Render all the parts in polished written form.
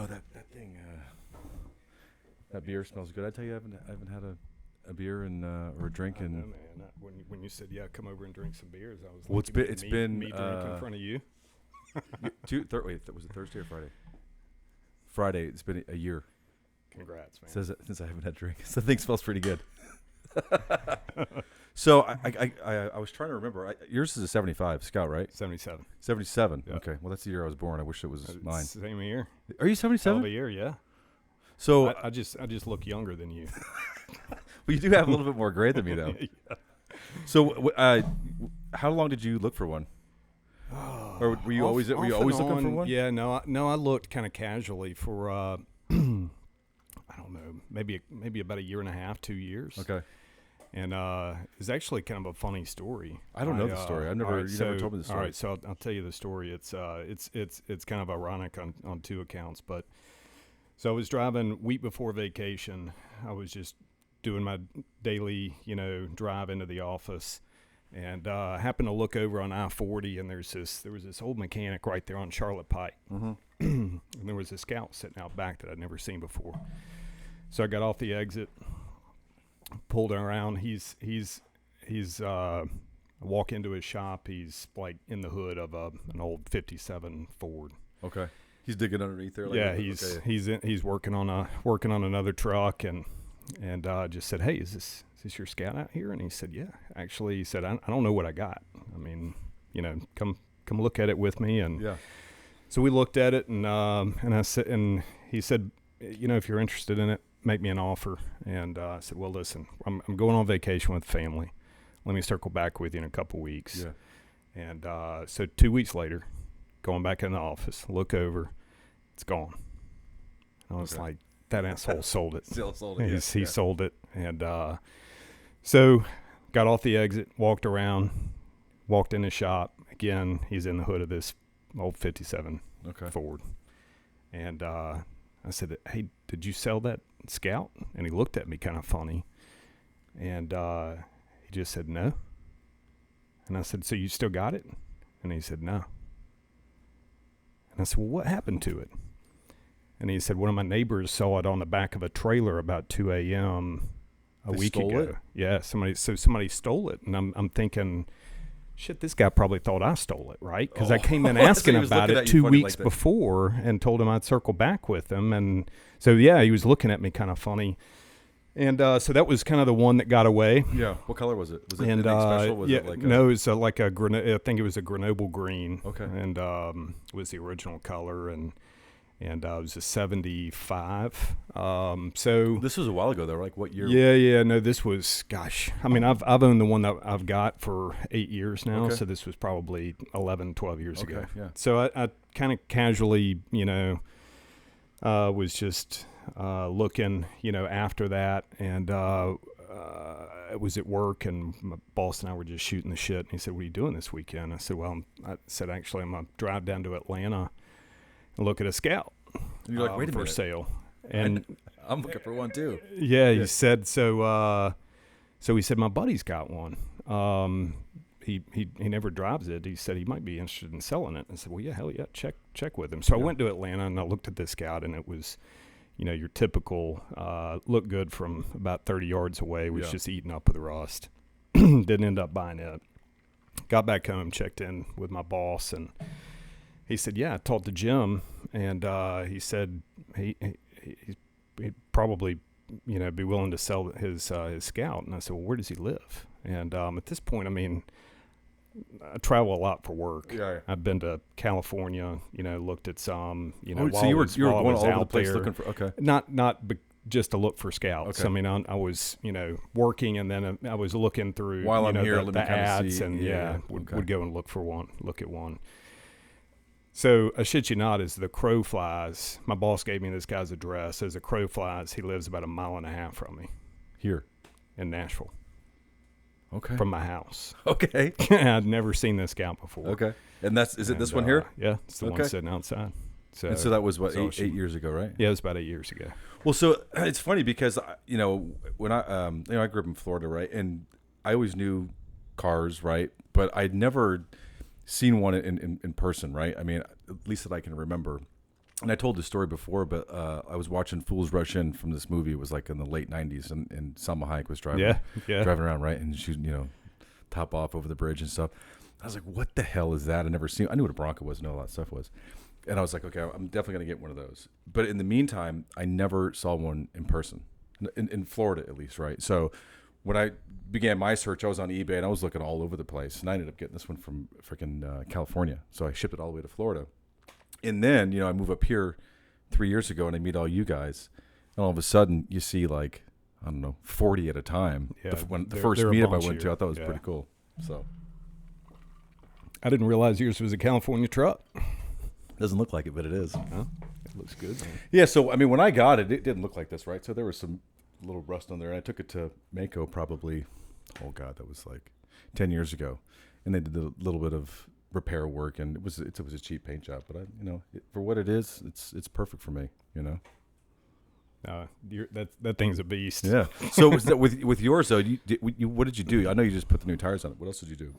that thing. That beer smells good. I tell you, I haven't had a beer and or a drink I know, and. man. When you said come over and drink some beers, I was Well, like, it's been me drink in front of you. Was it Thursday or Friday? Friday. It's been a year. Congrats, man. Since I haven't had a drink. So the thing smells pretty good. So I was trying to remember. Yours is a 75 Scout, right? 77. 77. Yeah. Okay. Well, that's the year I was born. I wish it was mine. Same year. Are you 77? Same year, yeah. So I just look younger than you. well, you do have a little bit more gray than me, though. Yeah. So, how long did you look for one? Or were you always looking for one? Yeah, no. I looked kind of casually for I don't know, maybe about a year and a half, 2 years. Okay. And it's actually kind of a funny story. I don't know the story. You never told me the story. All right, so I'll tell you the story. It's kind of ironic on two accounts. But so I was driving week before vacation. I was just doing my daily, drive into the office, and I happened to look over on I-40, and there was this old mechanic right there on Charlotte Pike, and there was a Scout sitting out back that I'd never seen before. So I got off the exit, pulled around. He's walk into his shop. He's like in the hood of an old '57 Ford. Okay. He's digging underneath there. Yeah, he's working on another truck, and just said, "Hey, is this your Scout out here?" And he said, "Yeah." Actually, he said, "I don't know what I got. I mean, come look at it with me." And yeah. So we looked at it, and I said, and he said, "If you're interested in it, make me an offer." And I said, "Well, listen, I'm going on vacation with family. Let me circle back with you in a couple weeks." Yeah. And so 2 weeks later, going back in the office, look over, it's gone. I was like, that asshole sold it. Still sold it. He sold it. And so got off the exit, walked around, walked in the shop. Again, he's in the hood of this old 57 Ford. And I said, "Hey, did you sell that Scout?" And he looked at me kind of funny. And he just said, "No." And I said, "So you still got it?" And he said, "No." And I said, "Well, what happened to it?" And he said, "One of my neighbors saw it on the back of a trailer about 2 a.m. a week ago." It? Yeah, somebody stole it. And I'm thinking, shit, this guy probably thought I stole it, right? Because I came in asking about it 2 weeks before and told him I'd circle back with him. And so, yeah, he was looking at me kind of funny. And so that was kind of the one that got away. Yeah. What color was it? Was it anything special? Was it like no, it was like I think it was a Grenoble green. Okay. And it was the original color, and it was a 75. So this was a while ago, though. Like what year? Yeah. No, this was, gosh. I mean, I've owned the one that I've got for 8 years now. Okay. So this was probably 11, 12 years ago. Yeah. So I kind of casually, was just looking, after that, and I was at work, and my boss and I were just shooting the shit. And he said, "What are you doing this weekend?" I said, "Well, actually, I'm gonna drive down to Atlanta and look at a Scout." And you're like, "Wait a minute, for sale." And I'm looking for one too. Yeah, he said so. So he said, "My buddy's got one. He never drives it. He said he might be interested in selling it." I said, "Well, yeah, hell yeah, check with him." So I went to Atlanta and I looked at this Scout, and it was, your typical look good from about 30 yards away. Was just eaten up with rust. Didn't end up buying it. Got back home, checked in with my boss, and he said, "Yeah, I talked to Jim, and he said he'd probably, be willing to sell his Scout." And I said, "Well, where does he live?" And at this point, I mean, I travel a lot for work. Yeah. I've been to California, looked at some, so you were going all over the place looking for, not just to look for Scouts. Okay. I mean, I was, working, and then I was looking through, while I'm here, the ads, see. and would go and look at one. So I shit you not, as the crow flies, my boss gave me this guy's address. As the crow flies, he lives about 1.5 miles from me. Here in Nashville. Okay. From my house. Okay. I'd never seen this Scout before. Okay. And is it this one here? Yeah, it's the one sitting outside. So that was what, eight years ago, right? Yeah, it was about 8 years ago. Well, so it's funny because when I I grew up in Florida, right, and I always knew cars, right, but I'd never seen one in person, right? I mean, at least that I can remember. and I told this story before, but I was watching Fools Rush In from this movie. It was like in the late '90s, and Salma Hayek was driving around, right, and she, top off over the bridge and stuff. I was like, what the hell is that? I never seen. I knew what a Bronco was, know all that stuff was, and I was like, okay, I'm definitely gonna get one of those. But in the meantime, I never saw one in person, in Florida at least, right? So when I began my search, I was on eBay and I was looking all over the place, and I ended up getting this one from freaking California. So I shipped it all the way to Florida, and then I move up here 3 years ago, and I meet all you guys, and all of a sudden you see like, I don't know, 40 at a time. Yeah, The first meetup I went to, I thought it was pretty cool. So I didn't realize yours was a California truck. doesn't look like it, but it is. Huh? It looks good, man. Yeah. So I mean, when I got it, it didn't look like this, right? So there was some little rust on there, and I took it to Mako probably, oh god, that was like 10 years ago, and they did a little bit of repair work, and it was a cheap paint job, but for what it is, it's perfect for me. That thing's a beast. Yeah. So was that with yours though? What did you do? I know you just put the new tires on it. What else did you do?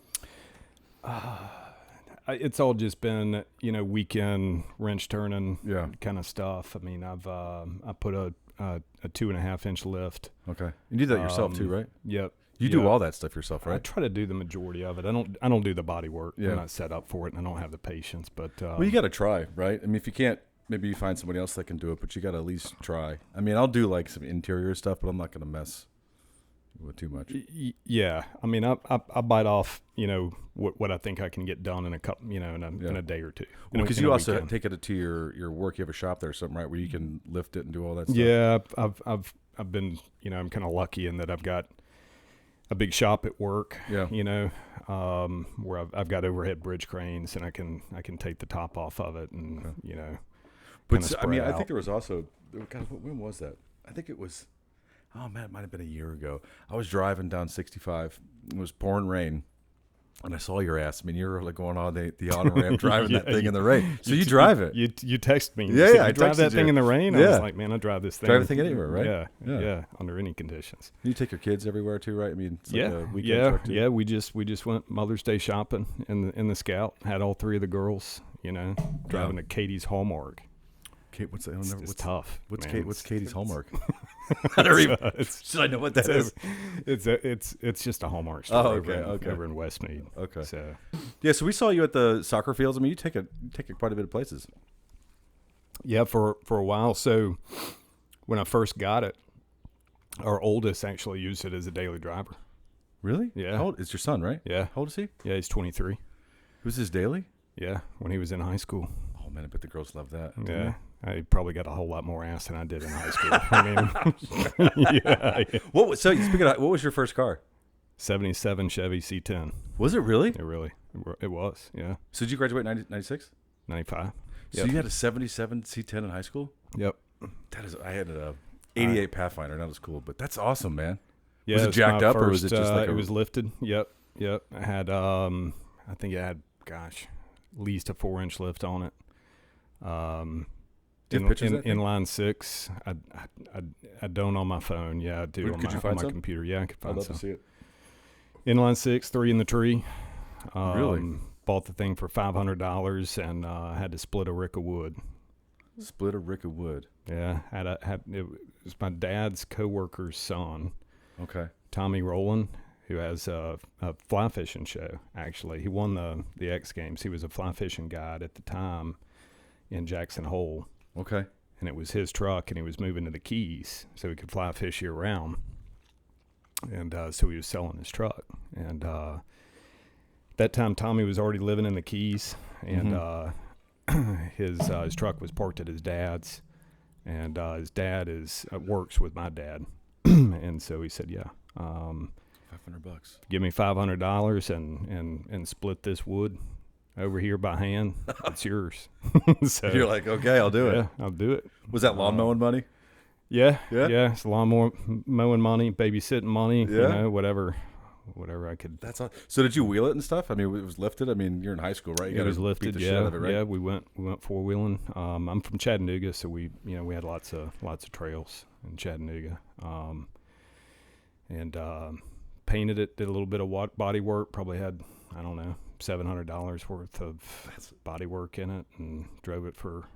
It's all just been weekend wrench turning, Yeah. kind of stuff. I mean, I put a 2.5 inch lift. Okay. You do that yourself too, right? Yep. You do all that stuff yourself, I right? try to do the majority of it. I don't do the body work. Yeah. I'm not set up for it, and I don't have the patience. But Well, you got to try, right? I mean, if you can't, maybe you find somebody else that can do it, but you got to at least try. I mean, I'll do like some interior stuff, but I'm not going to mess with too much. Yeah, I mean, I bite off, what I think I can get done in a couple, in a day or two. Because you also take it to your work. You have a shop there or something, right, where you can lift it and do all that stuff. Yeah, I've been, I'm kind of lucky in that I've got a big shop at work. Yeah. Where I've got overhead bridge cranes, and I can take the top off of it, and But I mean, out. I think there was also, God, when was that? I think it was, oh man, it might have been a year ago. I was driving down 65. It was pouring rain, and I saw your ass. I mean, you were like going on the on ramp driving that thing in the rain. So you drive it. You text me. Yeah, I drive that thing in the rain. Yeah. I was like, man, I drive this thing. Drive the thing anywhere, right? Yeah, under any conditions. You take your kids everywhere too, right? I mean, it's like a weekend yeah, truck too. yeah. We just went Mother's Day shopping in the Scout. Had all three of the girls, driving to Katie's Hallmark. Kate, what's that? It's tough. What's Katie's Hallmark? I don't even. Should I know what that is? It's just a Hallmark store okay. over in Westmead. Okay. So Yeah, so we saw you at the soccer fields. I mean, you take it quite a bit of places. yeah, for a while. So when I first got it, our oldest actually used it as a daily driver. Really? Yeah. How old? It's your son, right? Yeah. How old is he? Yeah, he's 23. Who's his daily? Yeah, when he was in high school. Oh man, I bet the girls love that. Yeah. I probably got a whole lot more ass than I did in high school. I mean, yeah. What was your first car? 77 Chevy C10. Was it really? It was, yeah. So did you graduate in 96? 95. So you had a 77 C10 in high school? Yep. I had a 88 Pathfinder. That was cool, but that's awesome, man. Yeah, was it jacked up or was it just like it was lifted? Yep. I had I think it had at least a 4-inch lift on it. Inline 6. I don't on my phone. Yeah, I do Could you on find my some? computer. Yeah, I could find I'd love some. to see it. Inline 6, 3 in the tree. Really? Bought the thing for $500 and had to split a rick of wood. Split a rick of wood. Yeah, it was my dad's coworker's son, Okay. Tommy Rowland, who has a fly fishing show. Actually, he won the X Games. He was a fly fishing guide at the time in Jackson Hole. Okay. And it was his truck, and he was moving to the Keys so he could fly fish year round. And so he was selling his truck. And that time, Tommy was already living in the Keys, and his truck was parked at his dad's. And his dad works with my dad, and so he said, "Yeah, $500. give me $500 and split this wood over here by hand. It's yours." So You're like, okay, I'll do it. yeah, I'll do it. Was that lawn mowing money? Yeah. Yeah? It's lawnmower mowing money, babysitting money, Yeah? whatever I could. That's all. So did you wheel it and stuff? I mean, it was lifted. I mean, you're in high school, right? You It was gotta lifted. beat the shit out of it, right? Yeah. We went 4-wheeling. I'm from Chattanooga, so we had lots of trails in Chattanooga. And painted it, did a little bit of body work. Probably had, I don't know, $700 worth of body work in it, and drove it for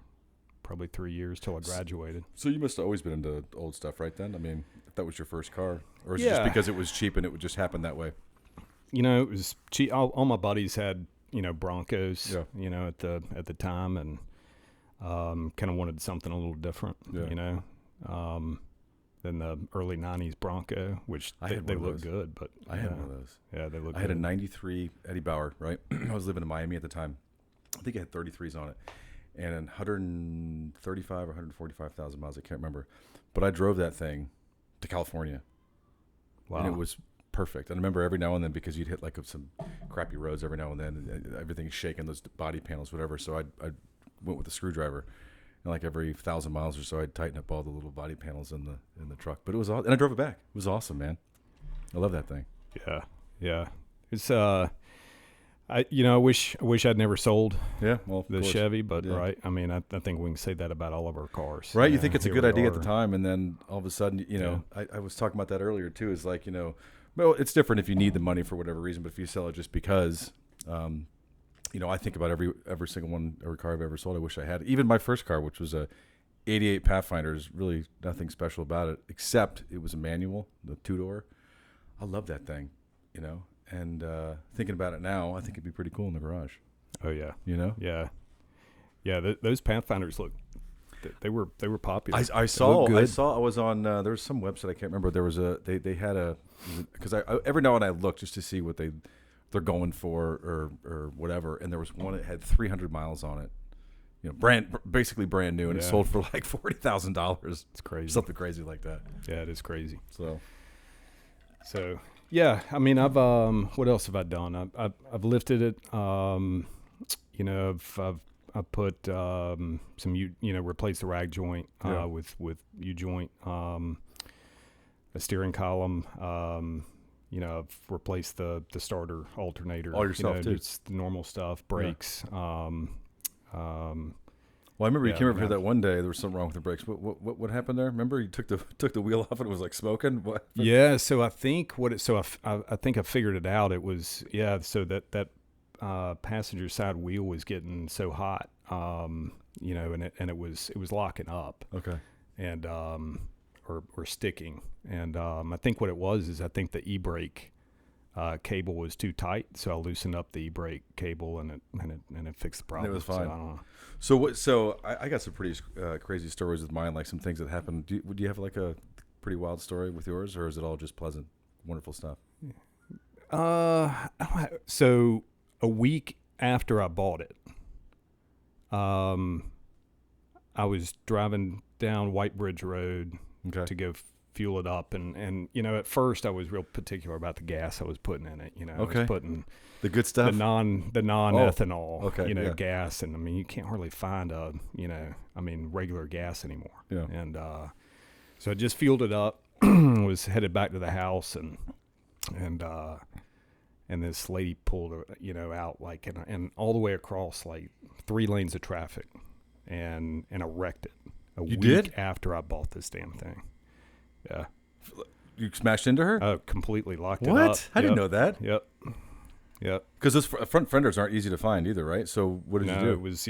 probably 3 years till I graduated. So you must have always been into old stuff, right then? I mean, if that was your first car. Or is it just because it was cheap and it would just happen that way? It was cheap. All my buddies had, Broncos, at the time, and kind of wanted something a little different, than the early 90s Bronco, which they look good. But I had one of those. Yeah, they look good. I had a 93 Eddie Bauer, right? I was living in Miami at the time. I think it had 33s on it. And 135 or 145,000 miles, I can't remember. But I drove that thing to California. Wow. And it was perfect. And I remember every now and then, because you'd hit like some crappy roads every now and then, everything's shaking, those body panels, whatever. So I went with a screwdriver. And like every 1,000 miles or so, I'd tighten up all the little body panels in the truck. But it was awesome. And I drove it back. It was awesome, man. I love that thing. Yeah. It's I wish I'd never sold the Chevy, but right. I mean, I think we can say that about all of our cars. Right. You think it's a good idea at the time, and then all of a sudden, I was talking about that earlier too. Is like, well, it's different if you need the money for whatever reason, but if you sell it just because, I think about every single every car I've ever sold. I wish I had. Even my first car, which was a '88 Pathfinder, is really nothing special about it, except it was a manual, the 2-door. I love that thing, And thinking about it now, I think it'd be pretty cool in the garage. Oh yeah, Yeah. Those Pathfinders they were popular. I was on there was some website, I can't remember. There was they had because I every now and then I look just to see what they're going for or whatever, and there was one that had 300 miles on it. Basically brand new, and it sold for like $40,000. It's crazy, something crazy like that. Yeah, it is crazy. So. Yeah, I mean, I've what else have I done? I've lifted it. I've put some replaced the rag joint with U-joint, a steering column. I've replaced the starter alternator. All yourself too. It's the normal stuff. Brakes. Well, I remember you came over here that one day. There was something wrong with the brakes. What happened there? Remember you took the wheel off and it was like smoking. What? Yeah. So I think I think I figured it out. It was So that passenger side wheel was getting so hot, and it was locking up. Okay. And or sticking. And I think what it was is I think the e-brake cable was too tight, so I loosened up the e-brake cable and it fixed the problem. And it was fine. So I don't know. So I got some pretty crazy stories with mine, like some things that happened. Do you have like a pretty wild story with yours, or is it all just pleasant, wonderful stuff? So a week after I bought it, I was driving down White Bridge Road to go fuel it up, and at first I was real particular about the gas I was putting in it. I was putting the good stuff, the non-ethanol, yeah. gas, and I mean you can't hardly find regular gas anymore. Yeah. And so I just fueled it up, was headed back to the house, and this lady pulled out and all the way across like 3 lanes of traffic, and I wrecked it a week after I bought this damn thing. Yeah. You smashed into her? Oh, completely locked it up. What? I didn't know that. Yep. Because those front fenders aren't easy to find either, right? So what did you do? It was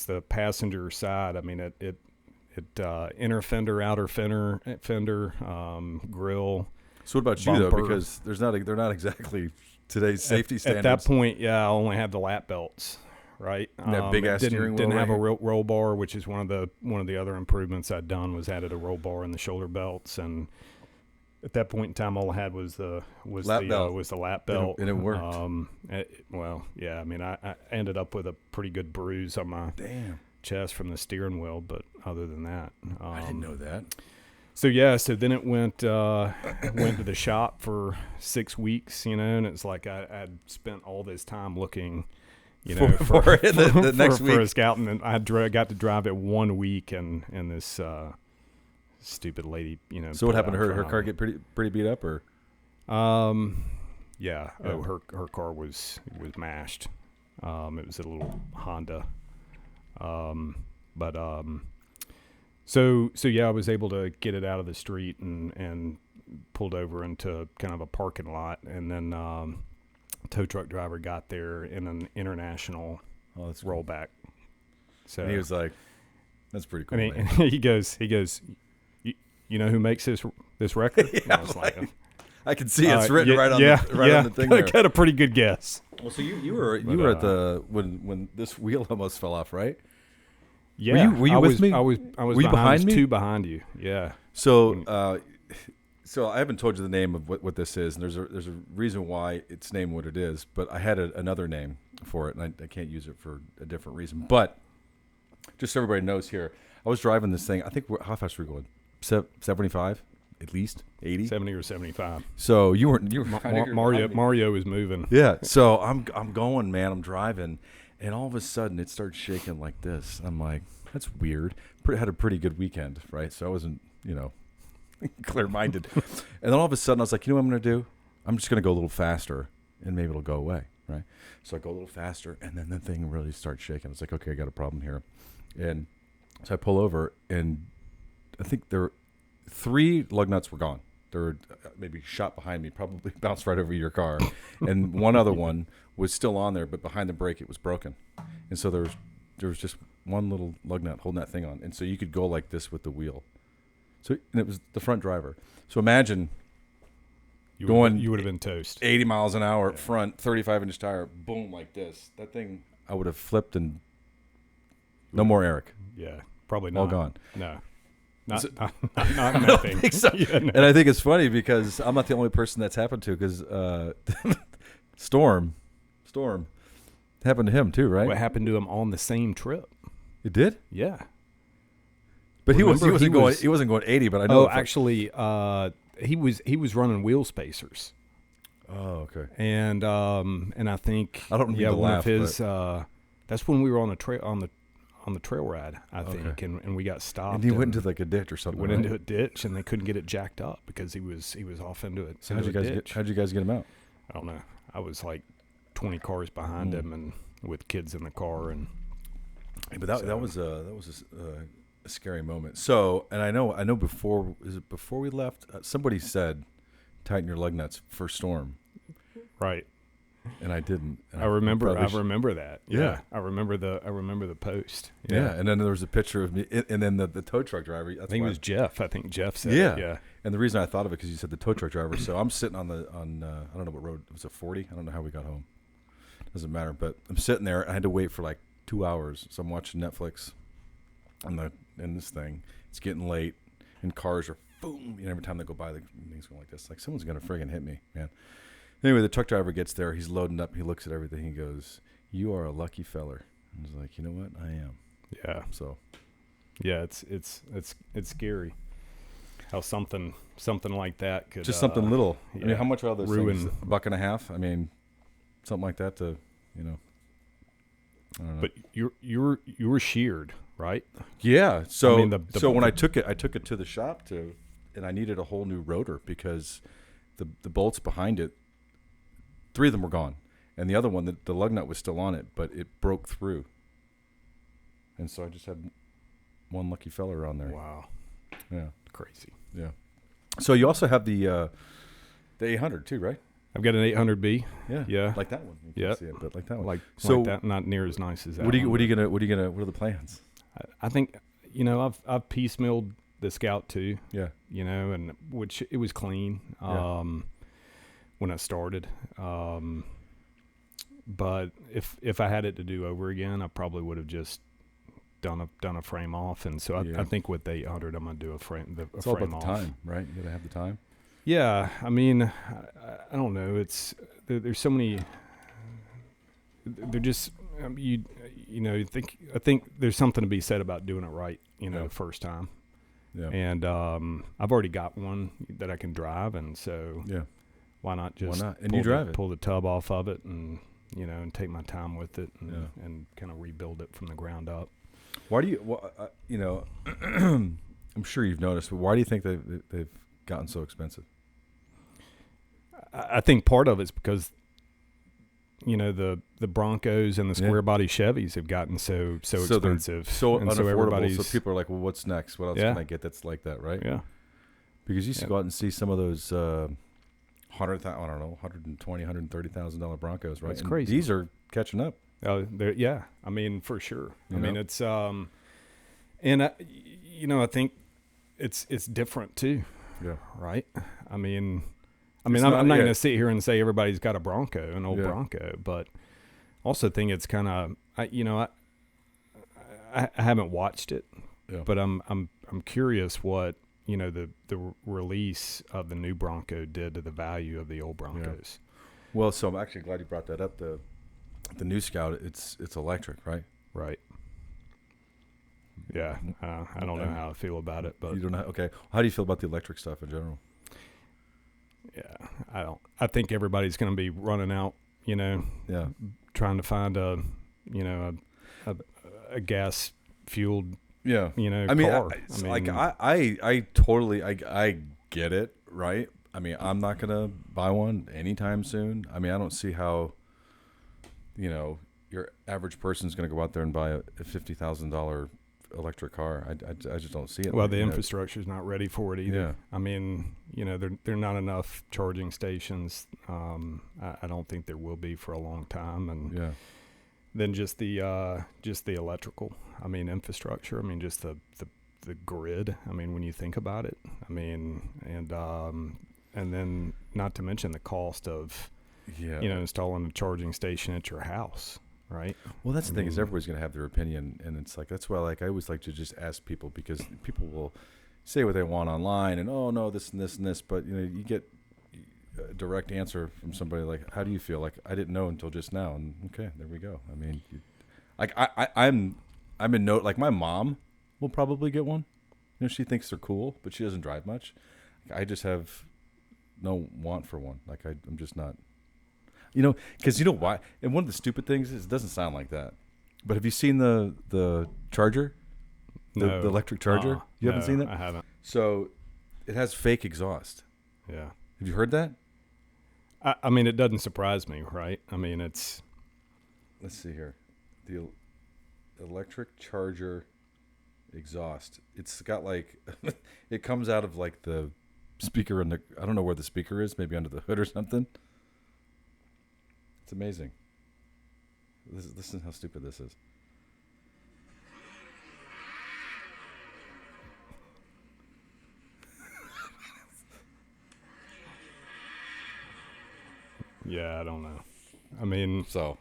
the passenger side. I mean, it inner fender, outer fender, grill. So what about bumper. You though? Because they're not exactly today's safety standards. At that point, I only had the lap belts. Right, that big ass steering wheel. Didn't have a roll bar, which is one of the other improvements I'd done, was added a roll bar in the shoulder belts, and at that point in time, all I had was the lap belt, and it worked. I mean, I ended up with a pretty good bruise on my chest from the steering wheel, but other than that, I didn't know that. So then it went to the shop for 6 weeks, and it's like I'd spent all this time looking. For the next week. For a scout, and I got to drive it 1 week, and this stupid lady, So what happened to her? Her car get pretty beat up, or? Yeah. Oh, her car was mashed. It was a little Honda. So I was able to get it out of the street and pulled over into kind of a parking lot, and then. Tow truck driver got there in an international rollback. So and he was like, That's pretty cool. And he goes, you know who makes this record? Yeah, I was like, I can see it's written right on the thing there. Got a pretty good guess. Well, so you were at the when this wheel almost fell off, right? Yeah. Were you with me? I was were you behind me? Two behind you. Yeah. So so I haven't told you the name of what this is, and there's a reason why it's named what it is, but I had another name for it, and I can't use it for a different reason. But just so everybody knows here, I was driving this thing. I think how fast were we going? 75, at least 80, 70 or 75. So you were Mario was moving. Yeah. So I'm going, man. I'm driving, and all of a sudden it starts shaking like this. I'm like, that's weird. Had a pretty good weekend, right? So I wasn't, clear-minded. And then all of a sudden I was like, you know what I'm going to do? I'm just going to go a little faster, and maybe it'll go away, right? So I go a little faster, and then the thing really starts shaking. It's like, okay, I got a problem here. And so I pull over, and I think 3 lug nuts were gone. They were maybe shot behind me, probably bounced right over your car. And one other one was still on there, but behind the brake it was broken. And so there was just one little lug nut holding that thing on. And so you could go like this with the wheel. So and it was the front driver. So imagine you would have been toast. 80 miles an hour front, 35-inch tire, boom, like this. That thing, I would have flipped and no more Eric. Yeah, probably not. All gone. No. Not nothing. So. Yeah, no. And I think it's funny because I'm not the only person that's happened to, because Storm happened to him too, right? What happened to him on the same trip? It did? Yeah. But he wasn't going 80, but I know. Oh, actually, he was running wheel spacers. Oh, okay. And I think I don't mean to one laugh, of his that's when we were on the trail ride, I think, and we got stopped. And he went into like a ditch or something. Went into a ditch, and they couldn't get it jacked up because he was off into it. So how'd you guys get him out? I don't know. I was like 20 cars behind him, and with kids in the car, and. But that was a scary moment. So, and I know before we left, somebody said, "Tighten your lug nuts for Storm." Right. And I didn't. And I remember that. Yeah. I remember the post. Yeah. And then there was a picture of me, and then the tow truck driver. I think it was Jeff. I think Jeff said it. Yeah. And the reason I thought of it because you said the tow truck driver. So I'm sitting on I don't know what road. Was it 40? I don't know how we got home. Doesn't matter. But I'm sitting there. I had to wait for like 2 hours. So I'm watching Netflix in this thing. It's getting late, and cars are boom. Every time they go by, the things going like this. Like someone's gonna friggin' hit me, man. Anyway, the truck driver gets there. He's loading up. He looks at everything. He goes, "You are a lucky feller." I was like, "You know what? I am." Yeah. So. Yeah, it's scary how something like that could just something little. Yeah, I mean, how much are those ruin things? $1.50. I mean, something like that to I don't know. But you were sheared, right? Yeah. So I mean, so when I took it to the shop and I needed a whole new rotor because the bolts behind it, 3 of them were gone, and the other one, the lug nut was still on it, but it broke through, and so I just had one lucky feller on there. Wow. Yeah. Crazy. Yeah. So you also have the 800 too, right? I've got an 800B. Yeah. Yeah. Like that one. You can't see it, but like that one. Like that, not near as nice as that. What are the plans? I think I've piecemealed the Scout 2. Yeah. And which it was clean when I started. But if I had it to do over again, I probably would have just done a frame off, and so I think with the 800 I'm gonna do a frame. It's all about the time, right? You gotta have the time. Yeah, I mean, I don't know. It's there's so many. They're just I think there's something to be said about doing it right. The first time. Yeah. And I've already got one that I can drive, and so why not just pull the tub off of it and and take my time with it and kind of rebuild it from the ground up. Why do you? I'm sure you've noticed, but why do you think they've gotten so expensive? I think part of it's because the Broncos and the square body Chevys have gotten so expensive, so and unaffordable. So people are like, well, what's next? What else can I get that's like that, right? Yeah. Because you used to go out and see some of those $120,000, $130,000 Broncos, right? That's crazy. These are catching up. I mean, for sure. I mean, it's And I think it's different too. Yeah. Right. I mean, It's I'm not yeah. going to sit here and say everybody's got an old Yeah. Bronco, but also think it's kind of, I haven't watched it, Yeah. but I'm curious what the release of the new Bronco did to the value of the old Broncos. Well, so I'm actually glad you brought that up. The new Scout, it's electric, right? Right. Yeah. I don't know how I feel about it, but you don't know. Okay. How do you feel about the electric stuff in general? Yeah, I think everybody's going to be running out, Yeah. trying to find a gas fueled, Yeah. car. Like I totally I get it, right? I mean, I'm not gonna buy one anytime soon. I mean, I don't see how, your average person's gonna go out there and buy a $50,000 electric car. I just don't see it. Well, the infrastructure's not ready for it either. Yeah. I mean, there are not enough charging stations. I don't think there will be for a long time, and Yeah. then just the electrical. I mean, infrastructure. I mean, just the grid. I mean, when you think about it. I mean, and then not to mention the cost of installing a charging station at your house. Right. Well, that's the thing is everybody's going to have their opinion, and it's like that's why I always like to just ask people, because people will say what they want online and oh no this and this and this, but you get a direct answer from somebody like, how do you feel? Like, I didn't know until just now, and okay, there we go. I mean, I'm in note, like my mom will probably get one. She thinks they're cool, but she doesn't drive much. I just have no want for one. Like I'm just not. Because you know why? And one of the stupid things is it doesn't sound like that. But have you seen the charger? No. The electric charger? You haven't seen that? I haven't. So it has fake exhaust. Yeah. Have you heard that? I mean, it doesn't surprise me, right? I mean, it's... Let's see here. The electric charger exhaust. It's got like... it comes out of like the speaker in the... I don't know where the speaker is. Maybe under the hood or something. It's amazing. Listen how stupid this is. Yeah, I don't know. I mean, so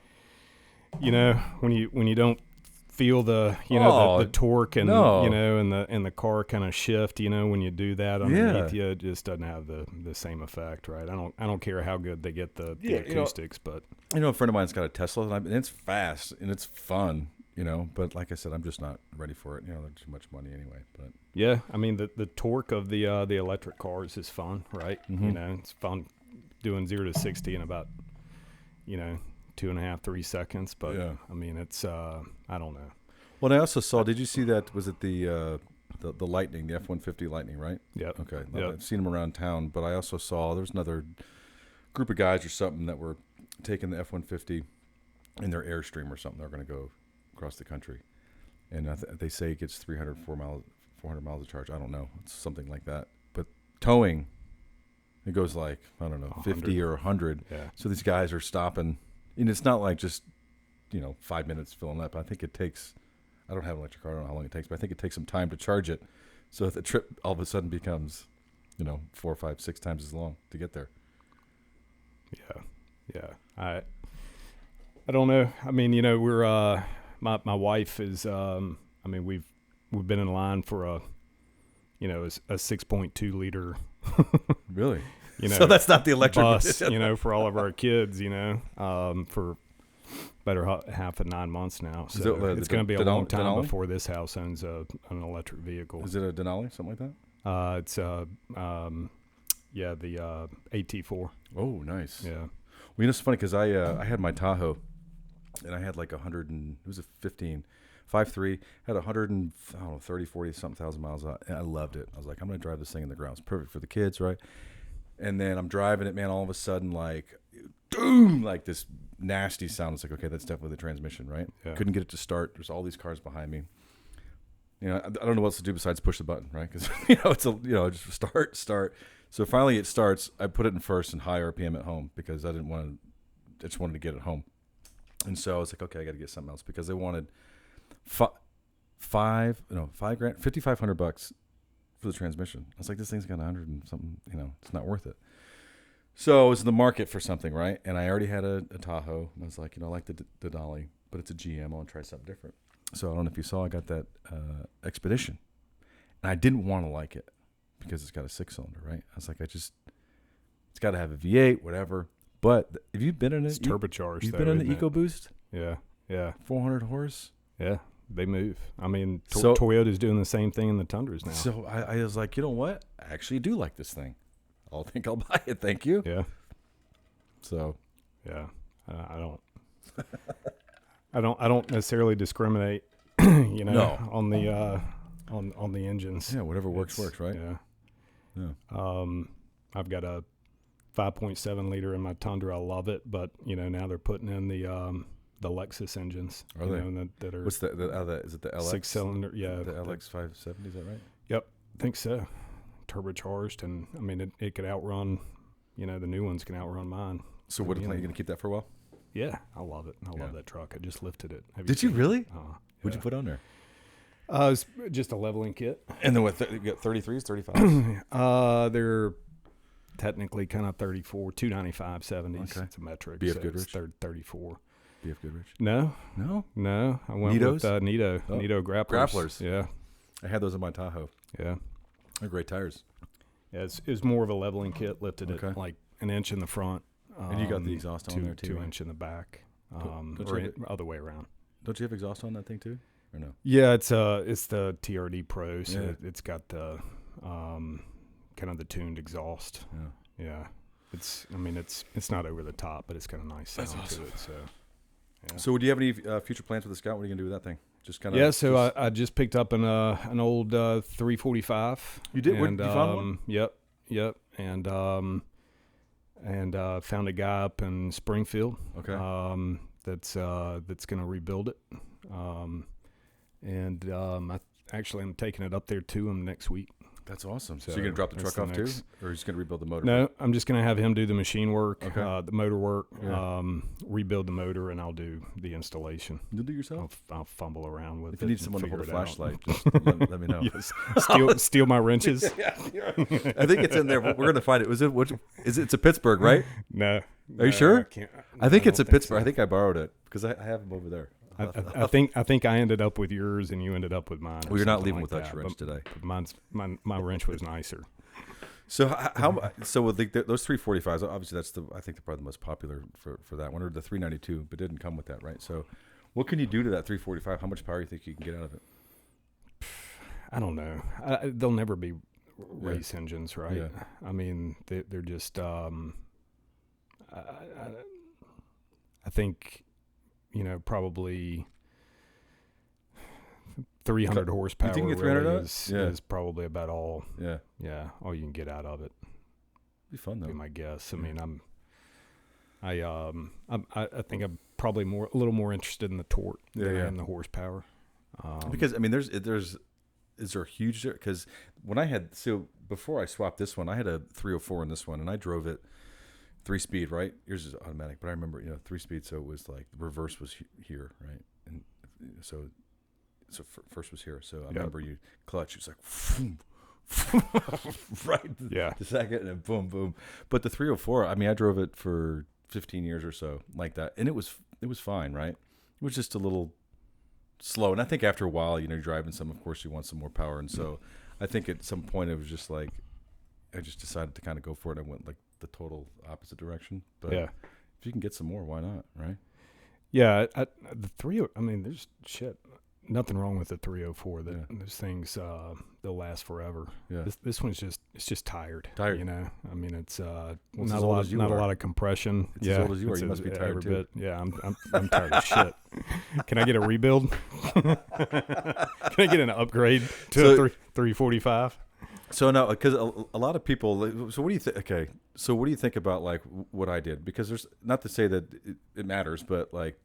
when you don't feel the the torque and and the car kind of shift, when you do that underneath you, it just doesn't have the same effect, right? I don't care how good they get the acoustics, but a friend of mine's got a Tesla, and it's fast and it's fun, but like I said, I'm just not ready for it. There's too much money anyway. But yeah, I mean the torque of the electric cars is fun, right? Mm-hmm. It's fun doing 0 to 60 in about 2.5, 3 seconds, but yeah. I mean it's I don't know. Well, I also saw. Did you see that? Was it the Lightning, the F-150 Lightning, right? Yeah. Okay. Yep. I've seen them around town, but I also saw there was another group of guys or something that were taking the F-150 in their Airstream or something. They're going to go across the country, and they say it gets 400 miles of charge. I don't know. It's something like that. But towing, it goes like, I don't know, 100. 50 or 100. Yeah. So these guys are stopping, and it's not like just 5 minutes filling up. I think it takes. I don't have an electric car. I don't know how long it takes, but I think it takes some time to charge it. So if the trip all of a sudden becomes, 4, 5, 6 times as long to get there. Yeah. I don't know. I mean, we're my wife is. I mean, we've been in line for a 6.2 liter. Really? So that's not the electric bus. For all of our kids. For better half of 9 months now. So it's going to be a long time before this house owns an electric vehicle. Is it a Denali, something like that? It's the AT4. Oh, nice. Yeah. Well, it's funny because I had my Tahoe, and I had like 100 and it was a 15, 5.3, had 130, 40 something thousand miles out, and I loved it. I was like, I'm going to drive this thing in the ground. It's perfect for the kids, right? And then I'm driving it, man. All of a sudden, like, boom, like this nasty sound. It's like, okay, that's definitely the transmission, right? Yeah. Couldn't get it to start. There's all these cars behind me. I don't know what else to do besides push the button, right? Because it's just start. So finally it starts. I put it in first and high RPM at home because I just wanted to get it home. And so I was like, okay, I got to get something else because they wanted $5,000, $5,500 for the transmission. I was like, this thing's got 100 and something. It's not worth it. So I was in the market for something, right? And I already had a Tahoe. And I was like, I like the Denali, but it's a GM. I want to try something different. So I don't know if you saw, I got that Expedition. And I didn't want to like it because it's got a 6-cylinder, right? I was like, it's got to have a V8, whatever. But have you been in it? It's turbocharged. You've been in the EcoBoost? Yeah. 400 horse? Yeah, they move. I mean, Toyota's doing the same thing in the Tundras now. So I was like, you know what? I actually do like this thing. I'll buy it. Thank you. Yeah. So. Yeah, I don't necessarily discriminate, No. on the engines. Yeah, whatever works, right? Yeah. I've got a 5.7 liter in my Tundra. I love it, but now they're putting in the Lexus engines. Are they? That are What's is it the LX 6-cylinder? Yeah, the LX 570. Is that right? Yep, I think so. Turbocharged, and I mean it could outrun. The new ones can outrun mine. So what are you going to keep that for a while? Yeah, I love it. I love that truck. I just lifted it. Did you really? What'd Yeah. you put on there? It's just a leveling kit. And then what? You got 33s, 35s? They're technically kind of 34, 295, 70s. Okay. It's a metric. BF so Goodrich? It's 34. BF Goodrich? No. I went Nitos? with Nito. Oh. Nito grapplers. Grapplers. Yeah. I had those in my Tahoe. Yeah. They're great tires. Yeah, it's more of a leveling kit. Lifted Okay. it like an inch in the front. And you got the exhaust on there too, 2 right? inch in the back. Don't Or you have other way around. Don't you have exhaust on that thing too? Or no? Yeah, it's the TRD Pro, so Yeah. it's got the kind of the tuned exhaust. Yeah. Yeah. It's not over the top, but it's got a nice sound That's to it. So, yeah. So do you have any future plans with the Scout? What are you going to do with that thing? Just kind of. Yeah, so I just picked up an old 345. You did? And, you found one? Yep. And found a guy up in Springfield. Okay. That's going to rebuild it. I'm taking it up there to him next week. That's awesome. So So you're going to drop the that's truck the off next- too? Or are you just going to rebuild the motor? No, I'm just going to have him do the machine work, Okay. the motor work, Yeah. rebuild the motor, and I'll do the installation. You'll do yourself? I'll fumble around with it. If you need and someone to hold a figure it out. flashlight, just let me know. Yes. Steal my wrenches. Yeah, I think it's in there. We're going to find it. It's a Pittsburgh, right? No. Are you sure? I can't. I think it's a don't think Pittsburgh. so. I think I borrowed it because I have them over there. I think I ended up with yours and you ended up with mine. Well, you're not something leaving like without that, your wrench today. But my wrench was nicer. So so with those 345s, obviously I think they're probably the most popular for that one, or the 392, but didn't come with that, right? So what can you do to that 345? How much power do you think you can get out of it? I don't know. They'll never be race engines, right? Yeah. I mean, they're just. I think, probably 300 horsepower. You think you get 300 really out? is probably about all. Yeah. Yeah, all you can get out of it. Be fun though. Be my guess. I mean, I think I'm probably a little more interested in the torque than I am the horsepower. Because I mean, is there a huge because before I swapped this one, I had a 304 in this one, and I drove it 3-speed, right? Yours is automatic, but I remember 3-speed, so it was like the reverse was here, right? And so first was here, so I remember you clutch, it was like right, the second, and then boom, boom. But the 304, I mean, I drove it for 15 years or so like that, and it was fine, right? It was just a little slow, and I think after a while, you're driving some, of course, you want some more power, and so I think at some point it was just like I just decided to kind of go for it. I went like the total opposite direction, but if you can get some more, why not, right? Yeah, the 3. I mean, there's nothing wrong with the 304. Those things they'll last forever. Yeah. This one's just tired. Tired. I mean, it's well, not a lot of compression. It's as old as you are. You must be tired too. Bit. Yeah, I'm tired of shit. Can I get a rebuild? Can I get an upgrade to a 345? So no, because a lot of people. So what do you think? Okay, so what do you think about like what I did? Because there's not to say that it matters, but like,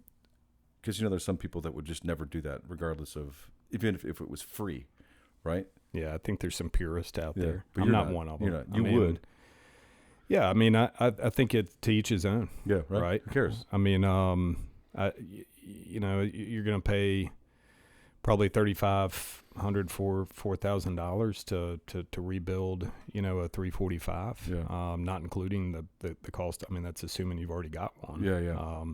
because there's some people that would just never do that, regardless of even if it was free, right? Yeah, I think there's some purists out there. But I'm not one of them. You're not. You would. Yeah, I mean, I think it to each his own. Yeah, right. Who cares? I mean, you're going to pay probably $3,500 $4,000 to rebuild, a 345. Yeah. Not including the cost. I mean, that's assuming you've already got one. Yeah.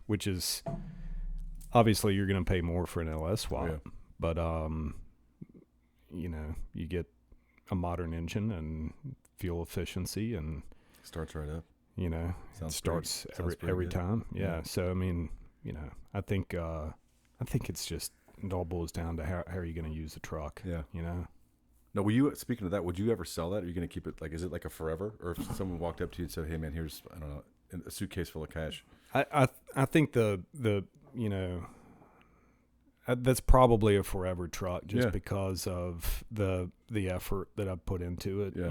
Which is obviously you're going to pay more for an LS swap, but you get a modern engine and fuel efficiency, and starts right up. It starts every time. Yeah. So I mean, I think it's just, it all boils down to how are you going to use the truck. Yeah. No, speaking of that, would you ever sell that? Are you going to keep it, like, is it like a forever? Or if someone walked up to you and said, hey man, here's, I don't know, a suitcase full of cash. I think that's probably a forever truck, just because of the effort that I've put into it. Yeah.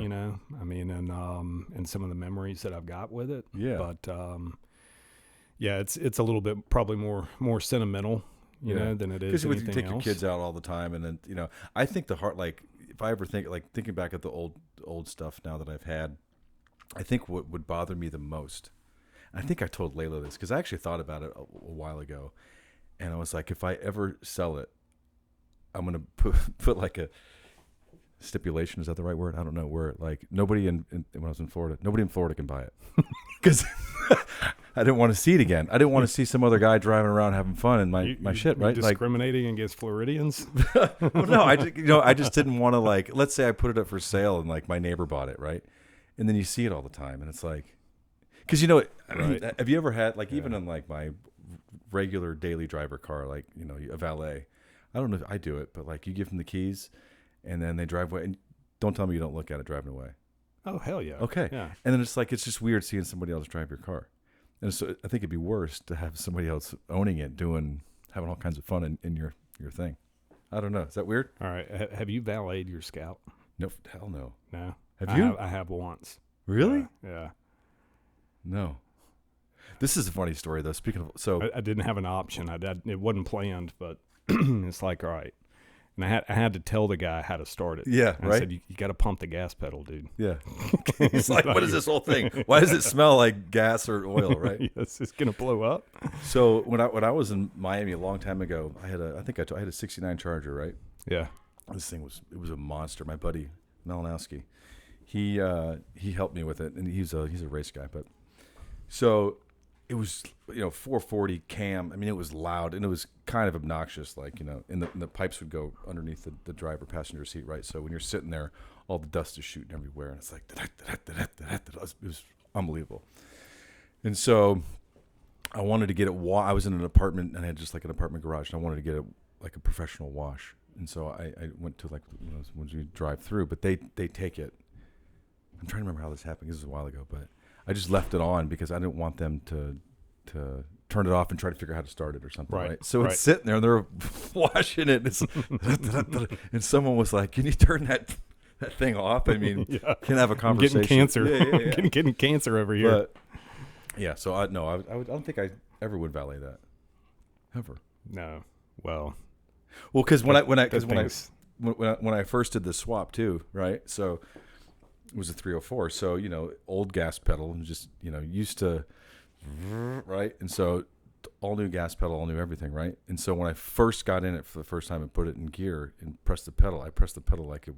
I mean, and some of the memories that I've got with it. Yeah. But it's a little bit probably more sentimental, than it is anything else. Because you take your kids out all the time, and then I think the heart, like, if I ever think, like, thinking back at the old stuff now that I've had, I think what would bother me the most, I think I told Layla this because I actually thought about it a while ago, and I was like, if I ever sell it, I'm gonna put like a stipulation. Is that the right word? I don't know. Where, like, nobody when I was in Florida, nobody in Florida can buy it because I didn't want to see it again. I didn't want to see some other guy driving around having fun in my shit. Right? Discriminating against Floridians? Well, no, I just didn't want to, like, let's say I put it up for sale and, like, my neighbor bought it, right? And then you see it all the time, and it's like, because have you ever had, like, even in, like, my regular daily driver car, like, a valet, I don't know if I do it, but, like, you give them the keys and then they drive away, and don't tell me you don't look at it driving away. Oh, hell yeah. Okay. Yeah. And then it's like, it's just weird seeing somebody else drive your car. And so I think it'd be worse to have somebody else owning it, having all kinds of fun in your thing. I don't know. Is that weird? All right. Have you valeted your Scout? No, hell no. No. Have you? I have once. Really? Yeah. No. This is a funny story, though. Speaking of, so I didn't have an option. It wasn't planned, but it's like, all right. And I had to tell the guy how to start it. Yeah, and right. I said, you got to pump the gas pedal, dude. Yeah. It's like, what is this whole thing? Why does it smell like gas or oil, right? Yes, it's gonna blow up. So when I was in Miami a long time ago, I had a 69 Charger, right? Yeah. This thing was a monster. My buddy Malinowski, he helped me with it, and he's a race guy. But so it was 440 cam. I mean, it was loud and it was kind of obnoxious. Like, and the pipes would go underneath the driver passenger seat, right? So when you're sitting there, all the dust is shooting everywhere, and it's like it was unbelievable. And so I wanted to get it. I was in an apartment and I had just like an apartment garage, and I wanted to get it like a professional wash. And so I went to, like, when you drive through, but they take it. I'm trying to remember how this happened. This was a while ago, but I just left it on because I didn't want them to turn it off and try to figure out how to start it or something. Right. So it's sitting there and they're washing it. And, and someone was like, "Can you turn that thing off? I mean, can I have a conversation?" I'm getting cancer. Yeah. I'm getting cancer over here. But, yeah. So I don't think I ever would valet that. Ever. No. Well, because when I first did the swap too, right? So it was a 304. So, old gas pedal and just, used to, right? And so all new gas pedal, all new everything, right? And so when I first got in it for the first time and put it in gear and pressed the pedal, I pressed the pedal like it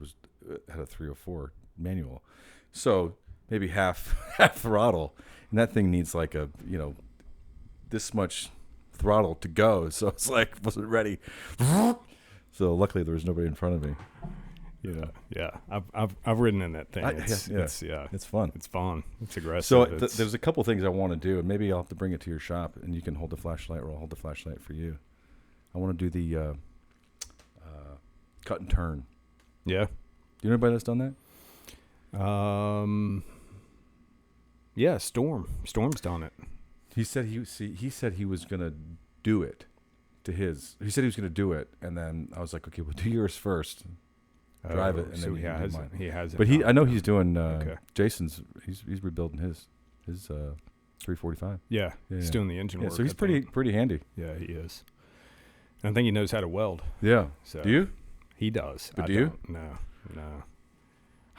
had a 304 manual. So maybe half throttle. And that thing needs like a, this much throttle to go. So it's like, wasn't ready. So luckily there was nobody in front of me. Yeah. I've ridden in that thing. It's fun. It's fun. It's aggressive. So there's a couple things I want to do, and maybe I'll have to bring it to your shop, and you can hold the flashlight, or I'll hold the flashlight for you. I want to do the cut and turn. Yeah. Do you know anybody that's done that? Yeah, Storm's done it. He said he was gonna do it to his. He said he was gonna do it, and then I was like, okay, we'll do yours first. Drive it, and so then he has it. But I know he's doing. Jason's. He's rebuilding his 345. Yeah, he's doing the engine work. So he's pretty handy. Yeah, he is. And I think he knows how to weld. Yeah. So do you? He does. But do you? No.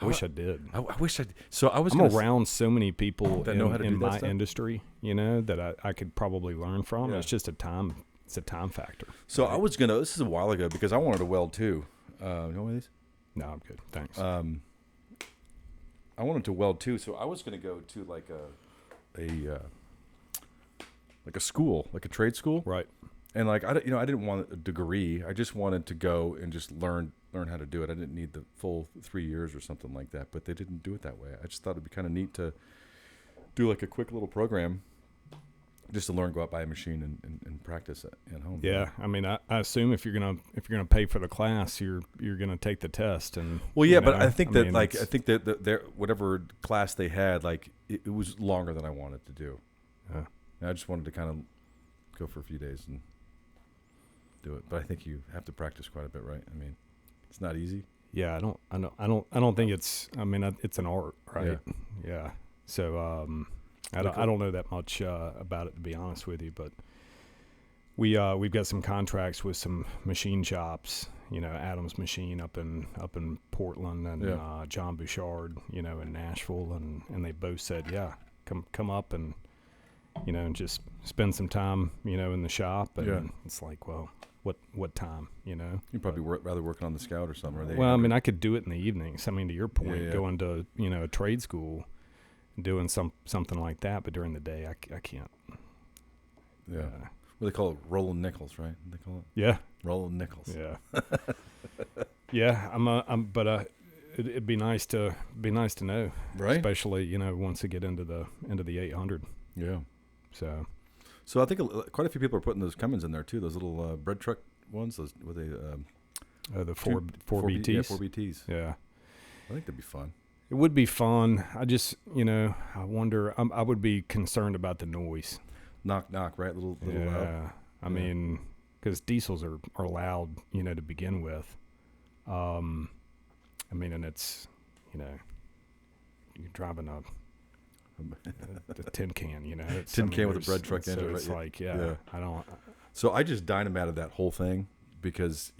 I wish I did. I wish I did. So I'm around so many people that know how to in do that my stuff? Industry, that I could probably learn from. Yeah. It's just it's a time factor. So right? This is a while ago because I wanted to weld too. You want one of these? No, I'm good. Thanks. I wanted to weld too, so I was going to go to like a school, like a trade school. Right. And like, I didn't want a degree. I just wanted to go and just learn how to do it. I didn't need the full 3 years or something like that, but they didn't do it that way. I just thought it'd be kind of neat to do like a quick little program just to learn, go out, buy a machine and practice at home. Yeah. I mean, I assume if you're going to pay for the class, you're going to take the test. And well, yeah, but I think that whatever class they had, like it was longer than I wanted to do. And I just wanted to kind of go for a few days and do it. But I think you have to practice quite a bit, right? I mean, it's not easy. Yeah, I don't think it's. I mean, it's an art, right? Yeah. So I don't know that much about it, to be honest with you, but we've got some contracts with some machine shops. Adam's Machine up in Portland and John Bouchard, in Nashville, and they both said, yeah, come up and and just spend some time, in the shop. And it's like, well, what time, You'd probably rather working on the Scout or something. Well, I mean, I could do it in the evenings. I mean, to your point, going to, a trade school, doing something like that, but during the day, I can't. Yeah. What they call it, rolling nickels, right? They call it. Yeah. Rolling nickels. Yeah. Yeah. But it'd be nice to know, right? Especially, once they get into the 800. Yeah. So I think quite a few people are putting those Cummins in there too. Those little bread truck ones. Those were they? The four BTs. Yeah, 4 BTs. Yeah. I think that'd be fun. It would be fun. I just, I wonder. I would be concerned about the noise. Knock, knock, right? Little loud. I mean, because diesels are loud, to begin with. I mean, and it's, you're driving the tin can, It's, tin can with a bread truck in it. So it's right? like, I don't. So I just dynamited that whole thing because,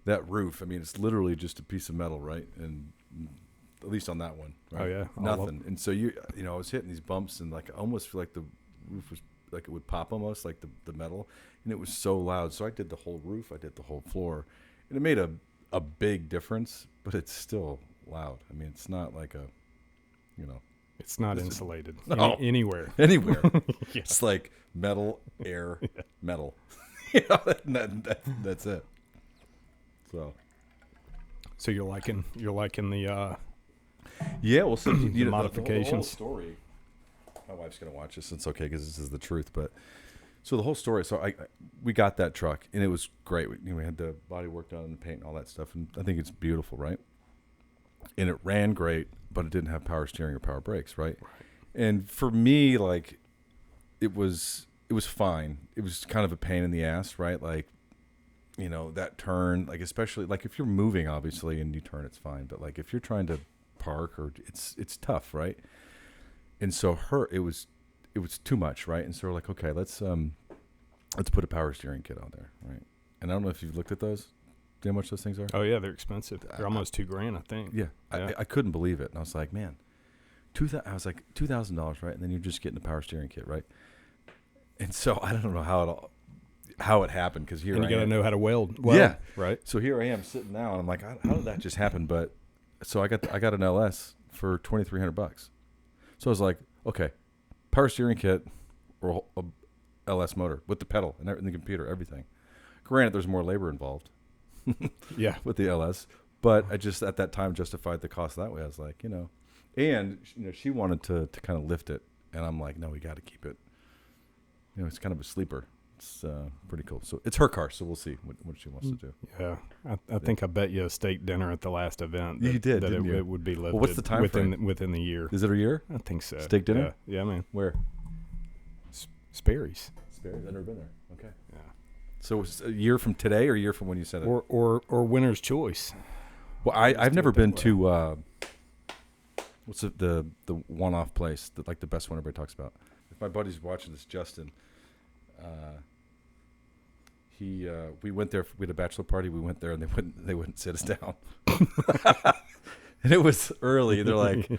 that roof, I mean, it's literally just a piece of metal, right? And at least on that one. Right? Oh, yeah. Nothing. And so, I was hitting these bumps and like I almost feel like the roof was like it would pop almost, like the metal. And it was so loud. So I did the whole roof. I did the whole floor. And it made a big difference, but it's still loud. I mean, it's not like It's not insulated anywhere. Yeah. It's like metal, air, metal. That's it. So you're liking the well, so the modifications. The whole story. My wife's gonna watch this. It's okay because this is the truth. But so the whole story. So we got that truck and it was great. We had the body work done and the paint and all that stuff, and I think it's beautiful, right? And it ran great, but it didn't have power steering or power brakes, right? And for me, like, it was fine. It was kind of a pain in the ass, right? Like, that turn, like, especially like if you're moving, obviously, and you turn, it's fine. But like if you're trying to park, or it's tough, right? And so it was too much, right? And so we're like, okay, let's put a power steering kit on there, right? And I don't know if you've looked at those. Do you know how much those things are? Oh yeah, they're expensive. They're almost $2,000, I think. Yeah. I couldn't believe it, and I was like, man, I was like $2,000, right? And then you're just getting a power steering kit, right? And so I don't know how it happened, because here and you got to know how to weld. Yeah, right. So here I am sitting now, and I'm like, how did that just happen? But so I got an LS for $2,300. So I was like, okay, power steering kit or a LS motor with the pedal and the computer, everything. Granted, there's more labor involved. Yeah, with the LS, but I just at that time justified the cost that way. I was like, and she wanted to kind of lift it, and I'm like, no, we got to keep it. It's kind of a sleeper. It's pretty cool. So it's her car, so we'll see what she wants to do. Yeah, I think I bet you a steak dinner at the last event. You did, that didn't you? It would be lifted. Well, what's the time frame? Within the year? Is it a year? I think so. Steak dinner? Yeah, man. Where? Sperry's. I've never been there. Okay. Yeah. So it's a year from today, or a year from when you said it? Or winner's choice. Well, I've never been to what's the one-off place that, like, the best one everybody talks about. If my buddy's watching this, Justin, we went there. We had a bachelor party. We went there, and they wouldn't sit us down. And it was early. They're like,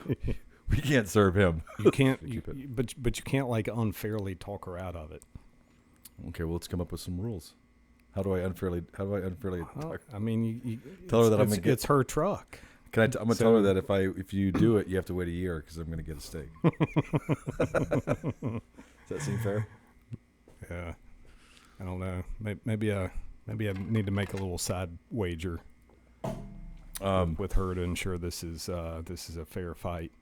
we can't serve him. You can't, but you can't like unfairly talk her out of it. Okay, well, let's come up with some rules. How do I unfairly talk? I mean, you tell her that I'm gonna get. It's her truck. I'm gonna tell her that if you do it, you have to wait a year because I'm gonna get a steak. Does that seem fair? Yeah, I don't know. Maybe I need to make a little side wager with her to ensure this is a fair fight.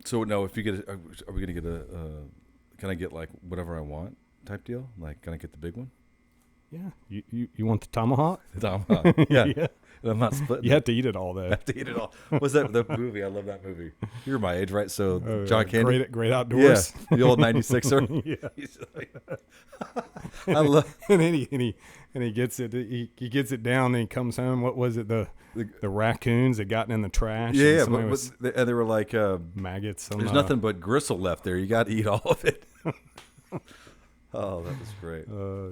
So now, if you get, are we gonna get can I get like whatever I want type deal? Like, can I get the big one? Yeah. You want the tomahawk? The tomahawk. Yeah. Yeah. I'm not splitting. You have to eat it all, though. I have to eat it all. What's that? The movie? I love that movie. You're my age, right? So John Candy. Great Outdoors. Yeah. The old 96er. Yeah. He's like, I love. And then he gets it. He gets it down. And he comes home. What was it? The raccoons had gotten in the trash. Yeah, and they were like maggots. There's nothing but gristle left there. You got to eat all of it. Oh, that was great.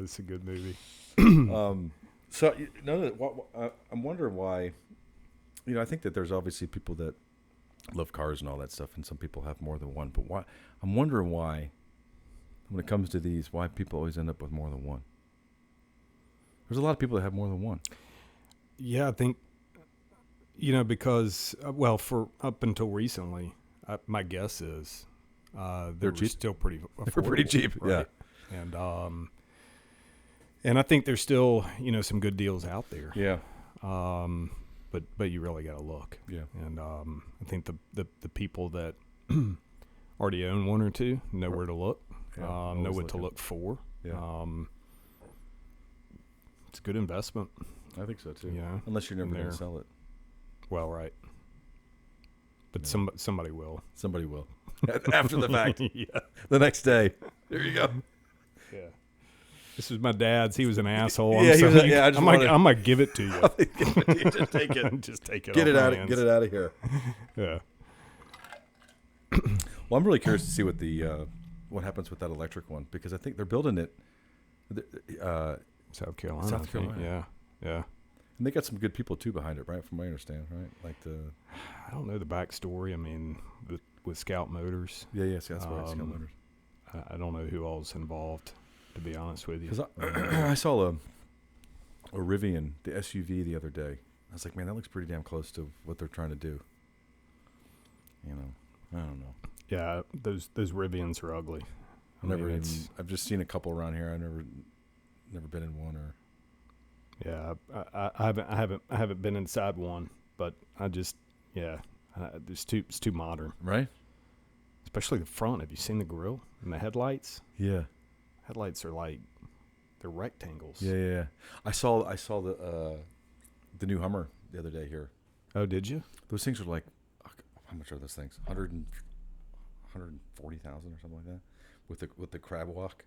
It's a good movie. So I'm wondering why. I think that there's obviously people that love cars and all that stuff, and some people have more than one. But why? I'm wondering why, when it comes to these, why people always end up with more than one. There's a lot of people that have more than one. Yeah, I think, because for up until recently, my guess is they're cheap? still pretty affordable. They're pretty cheap, right? Yeah. And I think there's still, some good deals out there. Yeah. But you really got to look. Yeah. And I think the people that already own one or two know where to look, know what to look for. Yeah. It's a good investment. I think so too. Yeah. Unless you're never going to sell it. Well, right. But somebody will. Somebody will. After the fact. Yeah. The next day. There you go. Yeah. This was my dad's. He was an asshole. Yeah, I'm gonna give it to you. Just take it. Just take it. Get it out of here. Yeah. Well, I'm really curious to see what happens with that electric one, because I think they're building it. South Carolina. Yeah. Yeah. And they got some good people too behind it, right? From what I understand, right? Like I don't know the backstory. I mean, with Scout Motors. Yeah, that's right. Scout Motors. I don't know who all's involved, to be honest with you. Because I saw a Rivian, the SUV, the other day. I was like, man, that looks pretty damn close to what they're trying to do. I don't know. Yeah, those Rivians are ugly. I've just seen a couple around here. I've never been in one or. Yeah, I haven't been inside one, but it's too modern. Right. Especially the front. Have you seen the grille and the headlights? Yeah. Headlights are they're rectangles. Yeah. I saw the new Hummer the other day here. Oh, did you? Those things are like, how much are those things? 140,000 or something like that. With the crab walk.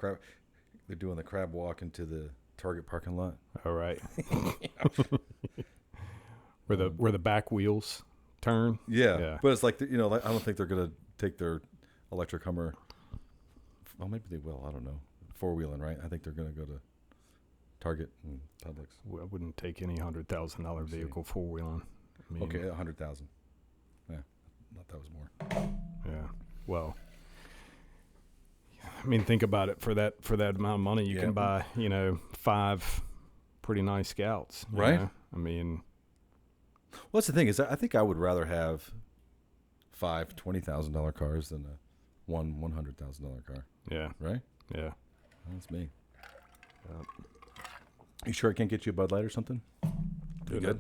They're doing the crab walk into the Target parking lot. All right. Where the back wheels turn. Yeah. But it's like I don't think they're gonna take their electric Hummer. Well, maybe they will. I don't know. 4-wheeling, right? I think they're gonna go to Target and Publix. Well, I wouldn't take any $100,000 vehicle 4-wheeling. Okay, 100,000. Yeah, thought that was more. Yeah. Well, I mean, think about it. For that amount of money, you can buy 5 pretty nice Scouts. Right. I mean, well, that's the thing is, I think I would rather have 5 $20,000 cars than a $100,000 car. Yeah. Right. Yeah. That's me. You sure I can't get you a Bud Light or something? You good?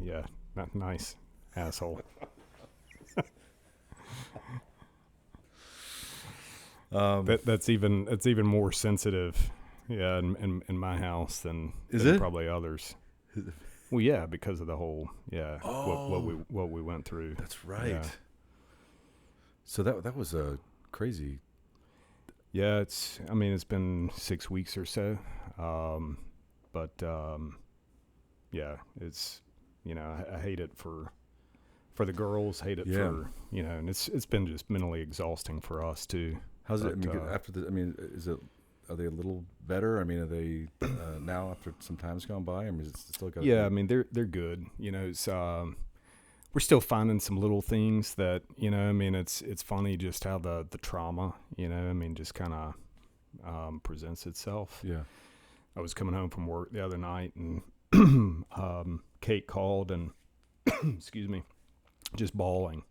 Yeah. Not nice, asshole. That's even more sensitive, in my house than probably others. Well, yeah, because of the whole what we went through. That's right. Yeah. So that was a crazy. Yeah, it's been 6 weeks or so, but it's I hate it for the girls, hate it for and it's been just mentally exhausting for us too. How's it? Are they a little better? I mean, are they now after some time's gone by? I mean, is it still got? Yeah, I mean they're good. It's we're still finding some little things that, you know, I mean, it's funny just how the trauma, you know, I mean, just kind of presents itself. Yeah. I was coming home from work the other night, and Kate called and, excuse me, just bawling.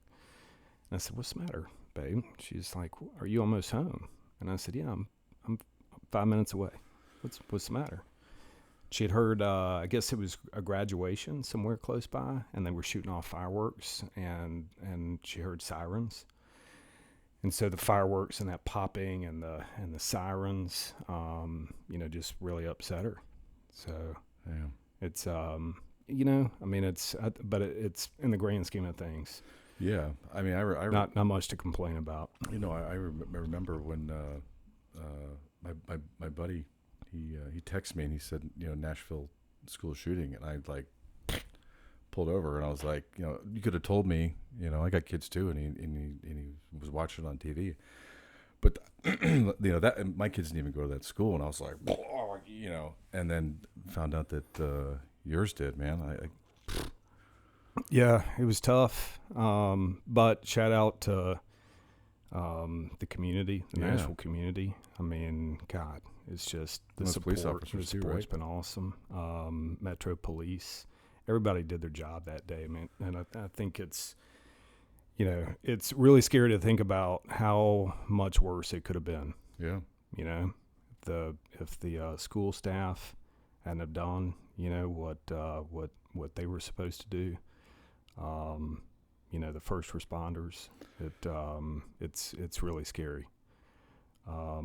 And I said, "What's the matter, babe?" She's like, "Are you almost home?" And I said, "Yeah, I'm 5 minutes away. What's the matter?" She had heard, I guess it was a graduation somewhere close by, and they were shooting off fireworks, and she heard sirens. And so the fireworks and that popping and the sirens, you know, just really upset her. So it's, you know, I mean, but it's in the grand scheme of things. Yeah, I mean, I not much to complain about. You know, I remember when my buddy, he texted me and he said, you know, Nashville school shooting, and I like pulled over and I was like, you know, you could have told me, you know, I got kids too, and he was watching it on TV, but you know, that, and my kids didn't even go to that school, and I was like, you know, and then found out that yours did, man. Yeah, it was tough, but shout out to the community, the Nashville community. I mean, God, it's just the support. Police officers the support's right? been awesome. Metro Police, everybody did their job that day, man. And I think it's, you know, it's really scary to think about how much worse it could have been. Yeah. You know, if the school staff hadn't have done, you know, what they were supposed to do. You know, the first responders. It's really scary. How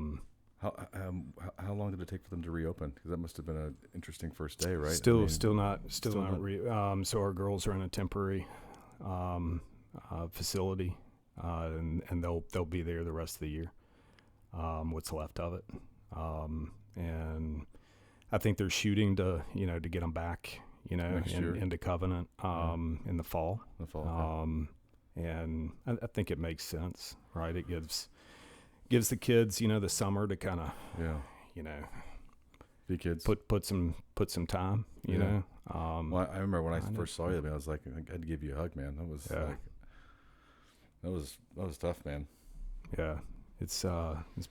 long did it take for them to reopen? Because that must have been an interesting first day, right? Still not. So our girls are in a temporary facility, and they'll be there the rest of the year. What's left of it, and I think they're shooting to get them back, into Covenant in the fall. And I think it makes sense, right? It gives the kids, the summer to kind of, be kids, put some time, you know. Well, I remember when I first saw you, I was like, I'd give you a hug, man. That was that was tough, man. Yeah, it's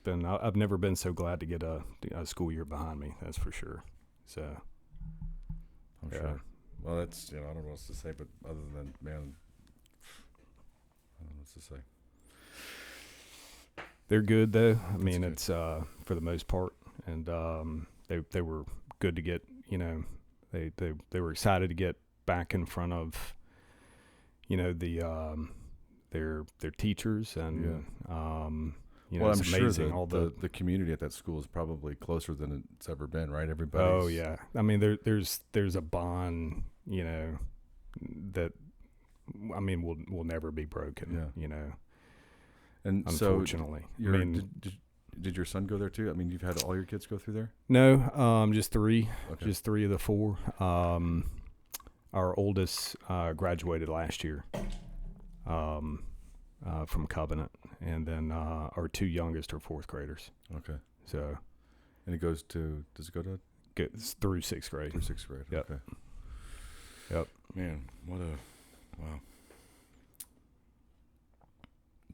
been. I've never been so glad to get a school year behind me. That's for sure. So, I'm sure. Well, that's I don't know what else to say, but other than, man, I don't know what to say. They're good though. I mean, good. It's for the most part, and they were good to get. They were excited to get back in front of, their teachers, and well, it's I'm amazing. Sure all the community at that school is probably closer than it's ever been, right? Everybody. Oh yeah, I mean there's a bond, that I mean will never be broken. And unfortunately, so did your son go there too? I mean, you've had all your kids go through there? No, just three. Okay. Just three of the four. Our oldest graduated last year from Covenant, and then our two youngest are fourth graders. Okay. So, and does it go to? It's through sixth grade. Through sixth grade. Yep. Okay. Yep. Man, wow.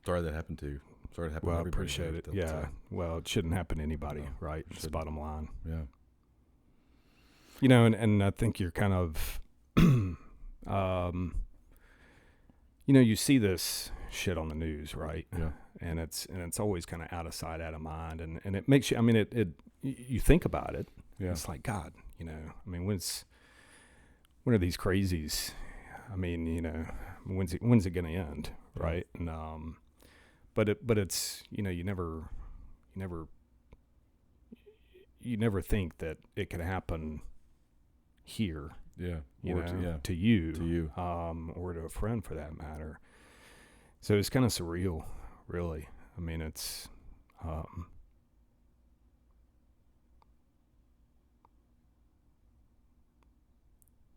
Sorry that happened to you. Sorry it happened to everybody. I appreciate it. Yeah. Well, it shouldn't happen to anybody, right? It's the bottom line. Yeah. And I think you're kind of, you see this shit on the news, right? Yeah. And it's always kind of out of sight, out of mind, and it makes you. I mean, you think about it. Yeah. It's like, God, I mean, when are these crazies? I mean, when's it going to end, right? And but it's you never think that it could happen here. Yeah. To you, or to a friend for that matter. So it's kind of surreal, really. I mean, it's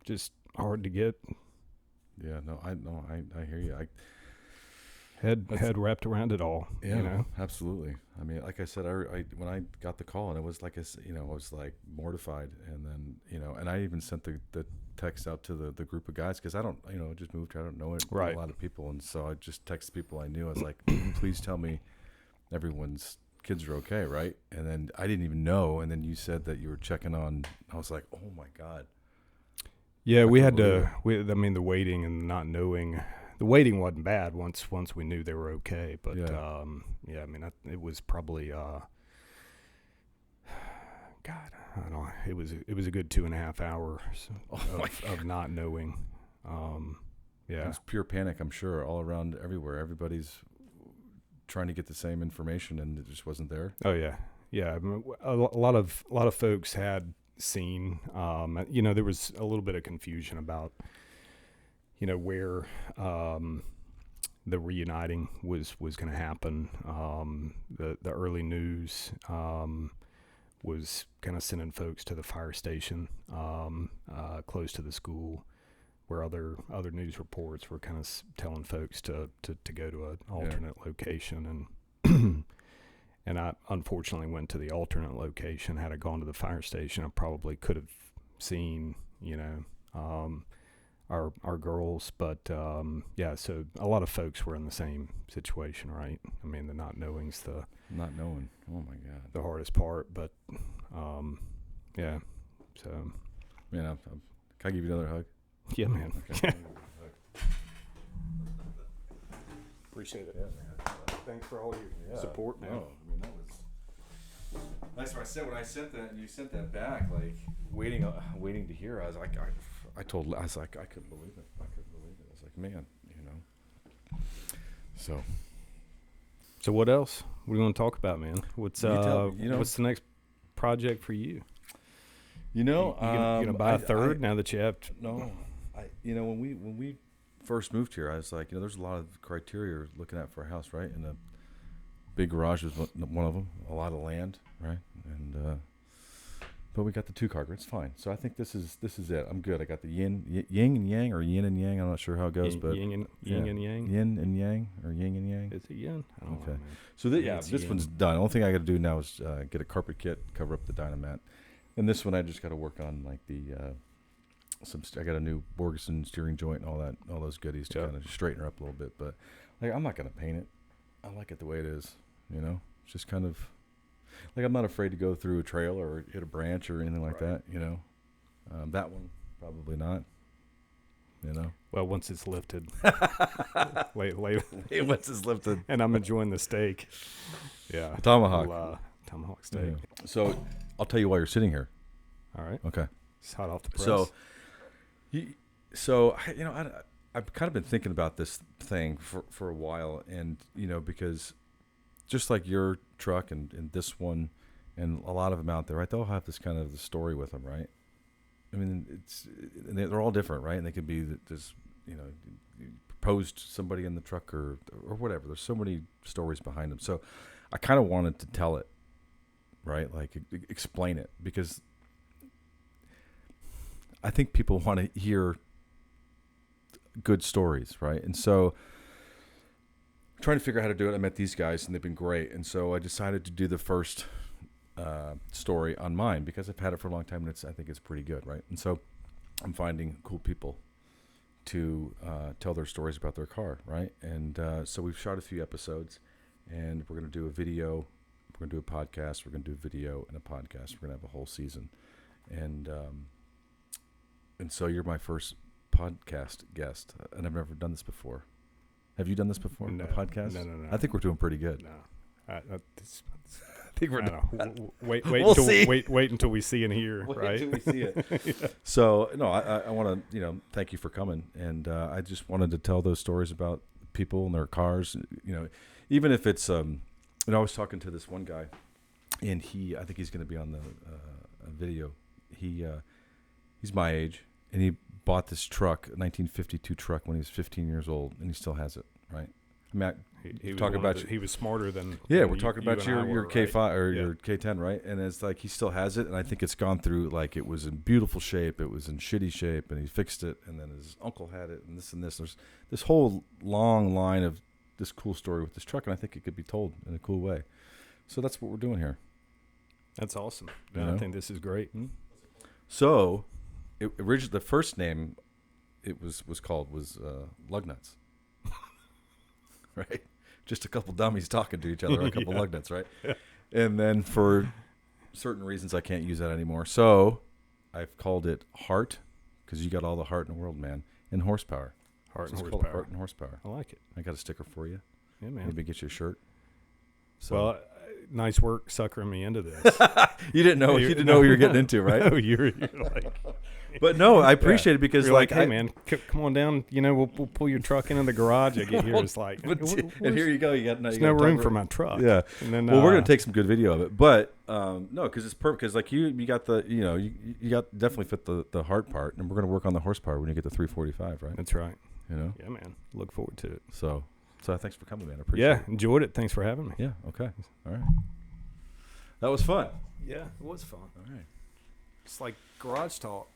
just hard to get. Yeah, no, I hear you. head wrapped around it all. Yeah, you know? Absolutely. I mean, like I said, I when I got the call, and it was like, I was like mortified, and then, and I even sent the text out to the group of guys, because I don't, just moved here, I don't know a lot of people, and so I just texted people I knew. I was like, please tell me everyone's kids are okay, right? And then I didn't even know, and then you said that you were checking on. I was like, oh my God. Yeah, we had to. I mean, the waiting and not knowing. The waiting wasn't bad once we knew they were okay. But I mean, it was probably God. I don't know. It was a good 2.5 hours of not knowing. It was pure panic, I'm sure, all around everywhere. Everybody's trying to get the same information, and it just wasn't there. Oh yeah. I mean, a lot of folks had seen. There was a little bit of confusion about, where the reuniting was going to happen. The early news was kind of sending folks to the fire station close to the school, where other news reports were kind of telling folks to go to an alternate location. And I unfortunately went to the alternate location. Had I gone to the fire station, I probably could have seen, our girls. But so a lot of folks were in the same situation, right? I mean, the not knowing's the not knowing. Oh my God, the hardest part. But so man, can I give you another hug? Yeah, man. Okay. Appreciate it. Yeah, man. Thanks for all your support, man. No, I mean, that was. That's what I said when I sent that, and you sent that back, like waiting to hear. I was like, I couldn't believe it. I couldn't believe it. I was like, man, So what else? What do you want to talk about, man? What's what's the next project for you? You gonna buy a third now that you have? No, when we first moved here, I was like, there's a lot of criteria you're looking at for a house, right? And a big garage was one of them. A lot of land, right? And but we got the 2-car. It's fine. So I think this is it. I'm good. I got the yin and yang, or yin and yang. I'm not sure how it goes, but yin and yang. Yin and yang, or yin and yang. Is it yin? I don't know, man. So this one's done. The only thing I got to do now is get a carpet kit, cover up the Dynamat, and this one I just got to work on, like the. I got a new Borgeson steering joint and all those goodies to kind of straighten her up a little bit. But like, I'm not gonna paint it. I like it the way it is. It's just kind of like, I'm not afraid to go through a trail or hit a branch or anything like that. That one probably not. Well, once it's lifted, late. Once it's lifted, and I'm enjoying the steak. Yeah, tomahawk steak. Yeah. So I'll tell you why you're sitting here. All right. Okay. It's hot off the press. I've kind of been thinking about this thing for a while, and because just like your truck and this one and a lot of them out there, right? They'll have this kind of the story with them, right? I mean, they're all different, right? And they could be this, you proposed to somebody in the truck or whatever. There's so many stories behind them. So I kind of wanted to tell it, right? Like explain it, because I think people want to hear good stories, right? And so I'm trying to figure out how to do it. I met these guys, and they've been great. And so I decided to do the first story on mine, because I've had it for a long time, and I think it's pretty good, right? And so I'm finding cool people to tell their stories about their car, right? And so we've shot a few episodes, and we're going to do a video. We're going to do a podcast. We're going to do a video and a podcast. We're going to have a whole season. And so you're my first podcast guest, and I've never done this before. Have you done this before? No, a podcast? No. I think we're doing pretty good. No, I think we're doing. Wait until we see and hear. Right? Until we see it. Yeah. So no, I want to thank you for coming, and I just wanted to tell those stories about people and their cars. Even if it's I was talking to this one guy, and I think he's going to be on the video. He's my age. And he bought this truck, a 1952 truck, when he was 15 years old, and he still has it, right? I mean, he was smarter than. Yeah, we're talking about your K5 right? or your K10, right? And it's like he still has it, and I think it's gone through, like, it was in beautiful shape, it was in shitty shape, and he fixed it, and then his uncle had it, and this. There's this whole long line of this cool story with this truck, and I think it could be told in a cool way. So that's what we're doing here. That's awesome. You I think this is great. So, originally the first name it was called was Lug Nuts, right? Just a couple dummies talking to each other, a couple lug nuts, right? Yeah. And then for certain reasons, I can't use that anymore. So I've called it Heart, because you got all the heart in the world, man, and horsepower. Heart and horsepower. I like it. I got a sticker for you. Yeah, man. Maybe get you a shirt. So. Well, nice work suckering me into this. You didn't know. You didn't know what you were getting into, right? No, you're like. But no, I appreciate it because, you're like, hey, man, come on down. We'll pull your truck into the garage. I get here. It's like, and here you go. There's no room for my truck. Yeah. And then, well, we're gonna take some good video of it, but no, because it's perfect. Because like you got the, you got definitely fit the heart part, and we're gonna work on the horsepower when you get the 345, right? That's right. Yeah, man. Look forward to it. So thanks for coming, man. I appreciate it. Enjoyed it. Thanks for having me. Yeah. Okay. All right. That was fun. Yeah, it was fun. All right. It's like garage talk.